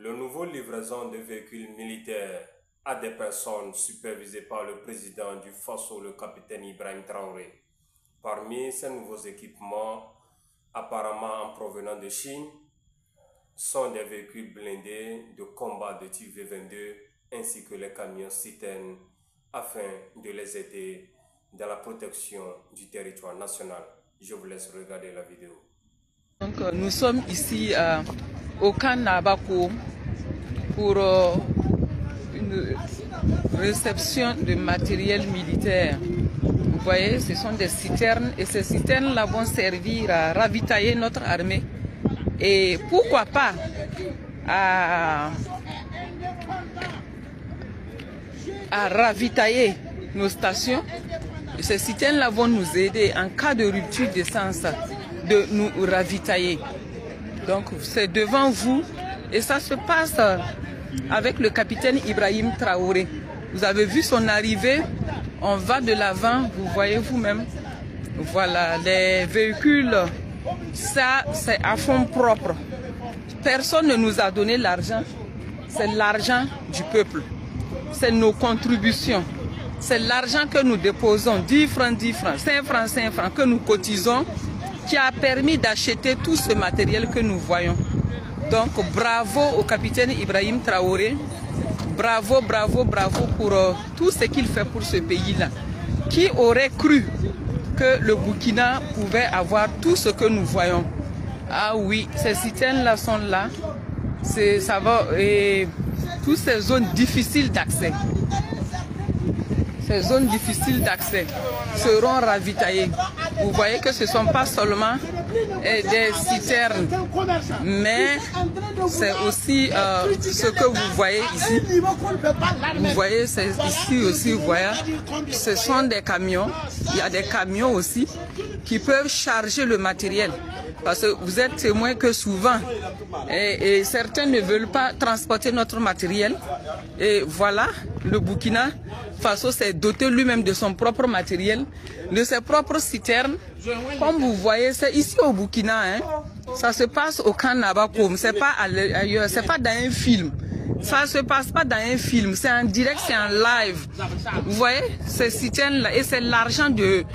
Le nouveau livraison de véhicules militaires à des personnes supervisées par le président du Faso, le capitaine Ibrahim Traoré. Parmi ces nouveaux équipements, apparemment en provenant de Chine, sont des véhicules blindés de combat de type V22 ainsi que les camions citernes afin de les aider dans la protection du territoire national. Je vous laisse regarder la vidéo. Donc, nous sommes ici au camp Nabako pour une réception de matériel militaire. Vous voyez, ce sont des citernes et ces citernes-là vont servir à ravitailler notre armée et pourquoi pas à ravitailler nos stations. Et ces citernes-là vont nous aider en cas de rupture d'essence de nous ravitailler. Donc c'est devant vous et ça se passe avec le capitaine Ibrahim Traoré. Vous avez vu son arrivée, on va de l'avant, vous voyez vous-même. Voilà, les véhicules, ça c'est à fond propre. Personne ne nous a donné l'argent, c'est l'argent du peuple. C'est nos contributions, c'est l'argent que nous déposons, 10 francs, 10 francs, 5 francs, 5 francs, que nous cotisons, qui a permis d'acheter tout ce matériel que nous voyons. Donc bravo au capitaine Ibrahim Traoré, bravo, bravo, bravo pour tout ce qu'il fait pour ce pays-là. Qui aurait cru que le Burkina pouvait avoir tout ce que nous voyons? Ah oui, ces citernes-là sont là, ça va, et toutes ces zones difficiles d'accès. Ces zones difficiles d'accès seront ravitaillées. Vous voyez que ce ne sont pas seulement des citernes, mais c'est aussi ce que vous voyez ici. Vous voyez ici aussi, vous voyez, ce sont des camions. Il y a des camions aussi qui peuvent charger le matériel. Parce que vous êtes témoin que souvent, et certains ne veulent pas transporter notre matériel. Et voilà, le Burkina Faso s'est doté lui-même de son propre matériel, de ses propres citernes. Comme vous voyez, c'est ici au Burkina, hein. Ça se passe au camp Nabako, c'est pas ailleurs, c'est pas dans un film. Ça se passe pas dans un film, c'est en direct, c'est en live. Vous voyez, ces citernes-là, et c'est l'argent du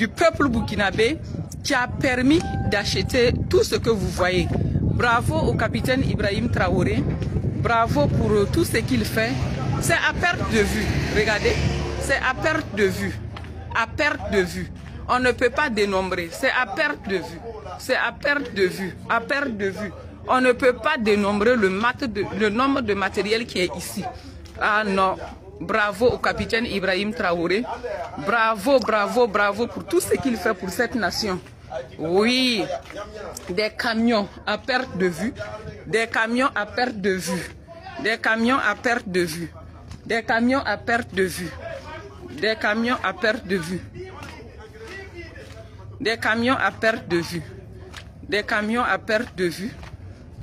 peuple burkinabé qui a permis d'acheter tout ce que vous voyez. Bravo au capitaine Ibrahim Traoré, bravo pour tout ce qu'il fait. C'est à perte de vue, regardez, c'est à perte de vue, à perte de vue. On ne peut pas dénombrer, c'est à perte de vue, c'est à perte de vue, à perte de vue. On ne peut pas dénombrer le nombre de matériel qui est ici. Ah non, bravo au capitaine Ibrahim Traoré, bravo, bravo, bravo pour tout ce qu'il fait pour cette nation. Oui, des camions à perte de vue, des camions à perte de vue, des camions à perte de vue, des camions à perte de vue, des camions à perte de vue, des camions à perte de vue, des camions à perte de vue,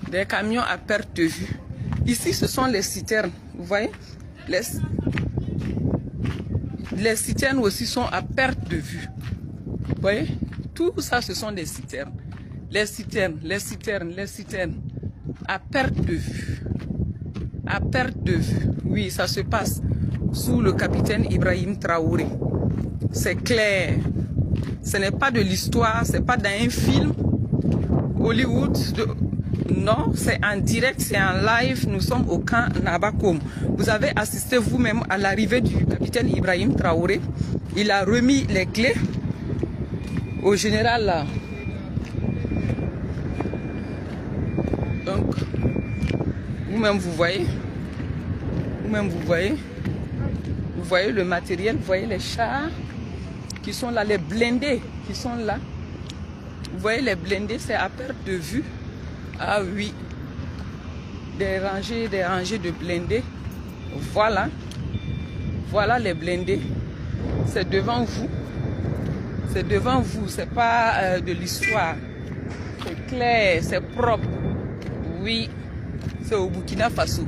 des camions à perte de vue. Ici, ce sont les citernes, vous voyez, les citernes aussi sont à perte de vue, vous voyez. Tout ça, ce sont des citernes. Les citernes, les citernes, les citernes. À perte de vue. À perte de vue. Oui, ça se passe sous le capitaine Ibrahim Traoré. C'est clair. Ce n'est pas de l'histoire, c'est pas dans un film. Hollywood. Non, c'est en direct, c'est en live. Nous sommes au camp Nabako. Vous avez assisté vous-même à l'arrivée du capitaine Ibrahim Traoré. Il a remis les clés au général là. Donc vous-même vous voyez, vous voyez le matériel, vous voyez les chars qui sont là, les blindés qui sont là. Vous voyez les blindés, c'est à perte de vue. Ah oui, des rangées de blindés. Voilà, voilà les blindés. C'est devant vous. C'est devant vous, c'est pas de l'histoire. C'est clair, c'est propre. Oui, c'est au Burkina Faso.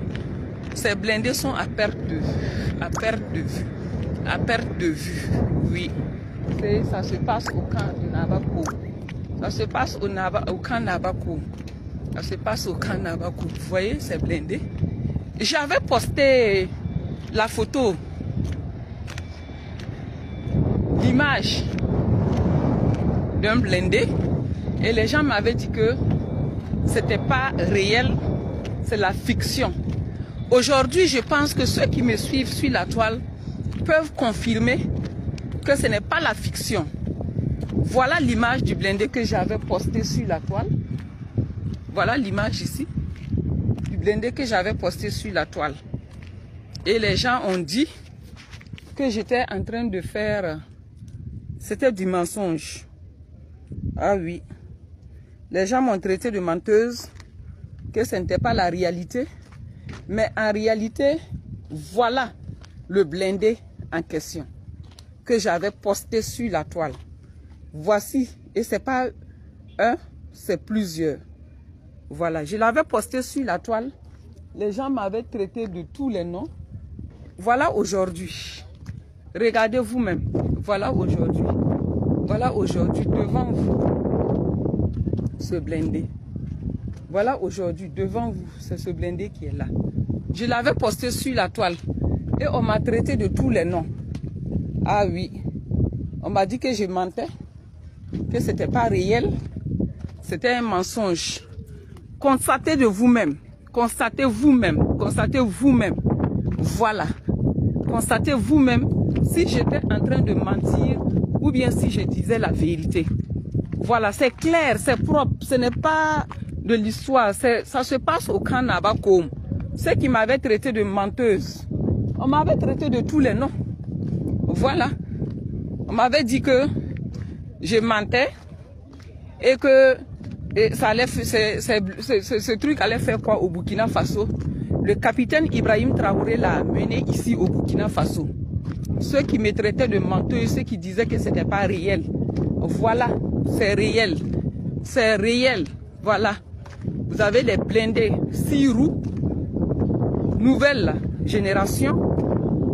Ces blindés sont à perte de vue, à perte de vue, à perte de vue. Oui, ça se passe au camp de Nabako. Ça se passe au camp Nabako. Ça se passe au camp Nabakou. Vous voyez, c'est blindé. J'avais posté la photo, l'image d'un blindé et les gens m'avaient dit que c'était pas réel, c'est la fiction. Aujourd'hui, je pense que ceux qui me suivent sur la toile peuvent confirmer que ce n'est pas la fiction. Voilà l'image du blindé que j'avais posté sur la toile. Voilà l'image ici du blindé que j'avais posté sur la toile. Et les gens ont dit que j'étais en train de faire... C'était du mensonge. Ah oui. Les gens m'ont traité de menteuse, que ce n'était pas la réalité. Mais en réalité, voilà le blindé en question que j'avais posté sur la toile. Voici. Et ce n'est pas un, c'est plusieurs. Voilà. Je l'avais posté sur la toile. Les gens m'avaient traité de tous les noms. Voilà aujourd'hui. Regardez vous-même. Voilà aujourd'hui. Voilà aujourd'hui devant vous. Ce blindé. Voilà aujourd'hui devant vous. C'est ce blindé qui est là. Je l'avais posté sur la toile. Et on m'a traité de tous les noms. Ah oui. On m'a dit que je mentais. Que ce n'était pas réel. C'était un mensonge. Constatez de vous-même. Constatez vous-même. Constatez vous-même. Voilà. Constatez vous-même si j'étais en train de mentir ou bien si je disais la vérité. Voilà, c'est clair, c'est propre. Ce n'est pas de l'histoire. Ça se passe au camp Nabakou. Ceux qui m'avaient traité de menteuse, on m'avait traité de tous les noms. Voilà. On m'avait dit que je mentais et que ça allait, ce truc allait faire quoi au Burkina Faso. Le capitaine Ibrahim Traoré l'a amené ici au Burkina Faso. Ceux qui me traitaient de menteuse, ceux qui disaient que ce n'était pas réel. Voilà, c'est réel. C'est réel. Voilà. Vous avez les blindés 6 roues. Nouvelle génération.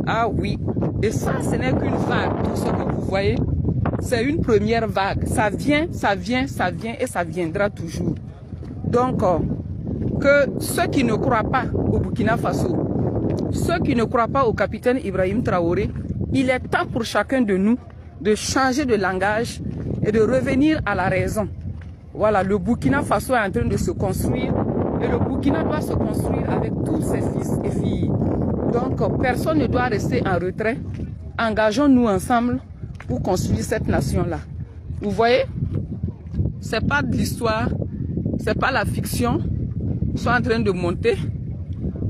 Ah oui. Et ça, ce n'est qu'une vague. Tout ce que vous voyez, c'est une première vague. Ça vient, ça vient, ça vient et ça viendra toujours. Donc, que ceux qui ne croient pas au Burkina Faso, ceux qui ne croient pas au capitaine Ibrahim Traoré, il est temps pour chacun de nous de changer de langage et de revenir à la raison. Voilà, le Burkina Faso est en train de se construire et le Burkina doit se construire avec tous ses fils et filles. Donc, personne ne doit rester en retrait. Engageons-nous ensemble pour construire cette nation-là. Vous voyez, c'est pas de l'histoire, c'est pas la fiction. Ils sont en train de monter.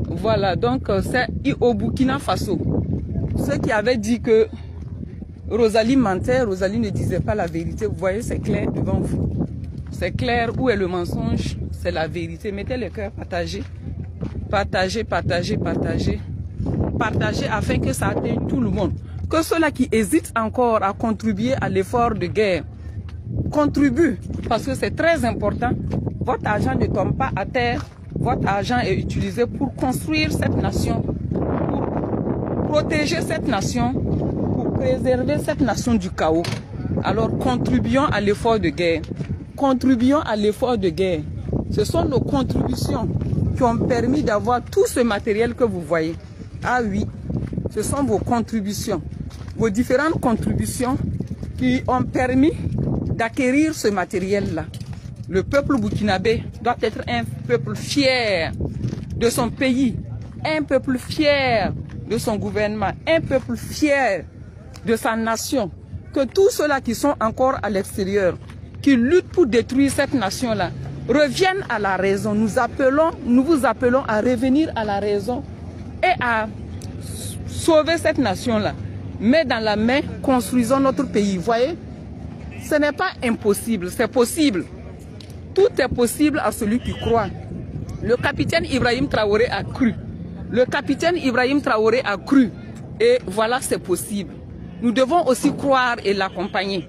Voilà, donc c'est au Burkina Faso. Ceux qui avaient dit que Rosalie mentait, Rosalie ne disait pas la vérité. Vous voyez, c'est clair devant vous. C'est clair où est le mensonge, c'est la vérité. Mettez le cœur, partagez. Partagez, partagez, partagez. Partagez afin que ça atteigne tout le monde. Que ceux-là qui hésitent encore à contribuer à l'effort de guerre contribuent, parce que c'est très important. Votre argent ne tombe pas à terre. Votre argent est utilisé pour construire cette nation, pour protéger cette nation, pour préserver cette nation du chaos. Alors contribuons à l'effort de guerre. Contribuons à l'effort de guerre. Ce sont nos contributions qui ont permis d'avoir tout ce matériel que vous voyez. Ah oui, ce sont vos contributions, vos différentes contributions qui ont permis d'acquérir ce matériel-là. Le peuple burkinabé doit être un peuple fier de son pays, un peuple fier de son gouvernement, un peuple fier de sa nation. Que tous ceux-là qui sont encore à l'extérieur, qui luttent pour détruire cette nation-là, reviennent à la raison. Nous vous appelons à revenir à la raison et à sauver cette nation-là. Mais dans la main, construisons notre pays. Vous voyez, ce n'est pas impossible, c'est possible. Tout est possible à celui qui croit. Le capitaine Ibrahim Traoré a cru. Le capitaine Ibrahim Traoré a cru. Et voilà, c'est possible. Nous devons aussi croire et l'accompagner.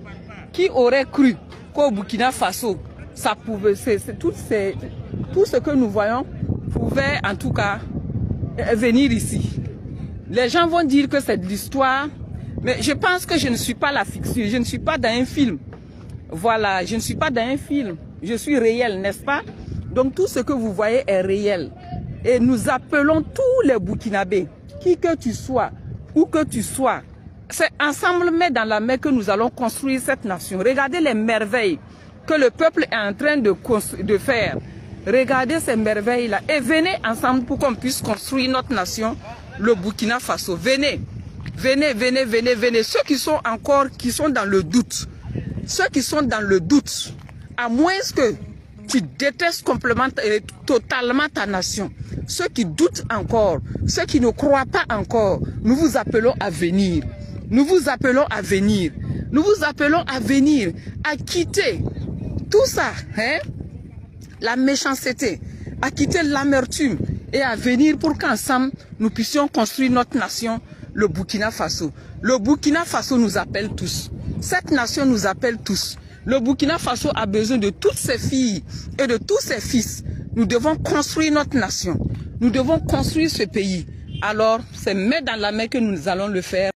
Qui aurait cru qu'au Burkina Faso, ça pouvait, tout ce que nous voyons pouvait en tout cas venir ici. Les gens vont dire que c'est de l'histoire, mais je pense que je ne suis pas la fiction, je ne suis pas dans un film. Voilà, je ne suis pas dans un film, je suis réel, n'est-ce pas? Donc tout ce que vous voyez est réel. Et nous appelons tous les Burkinabés, qui que tu sois, où que tu sois, c'est ensemble, mais dans la main, que nous allons construire cette nation. Regardez les merveilles que le peuple est en train de faire. Regardez ces merveilles-là et venez ensemble pour qu'on puisse construire notre nation, le Burkina Faso. Venez, venez, venez, venez, venez. Ceux qui sont dans le doute, ceux qui sont dans le doute, à moins que tu détestes complètement et totalement ta nation, ceux qui doutent encore, ceux qui ne croient pas encore, nous vous appelons à venir. Nous vous appelons à venir. Nous vous appelons à venir, à quitter tout ça, hein? La méchanceté, à quitter l'amertume et à venir pour qu'ensemble nous puissions construire notre nation, le Burkina Faso. Le Burkina Faso nous appelle tous. Cette nation nous appelle tous. Le Burkina Faso a besoin de toutes ses filles et de tous ses fils. Nous devons construire notre nation. Nous devons construire ce pays. Alors, c'est main dans la main que nous allons le faire.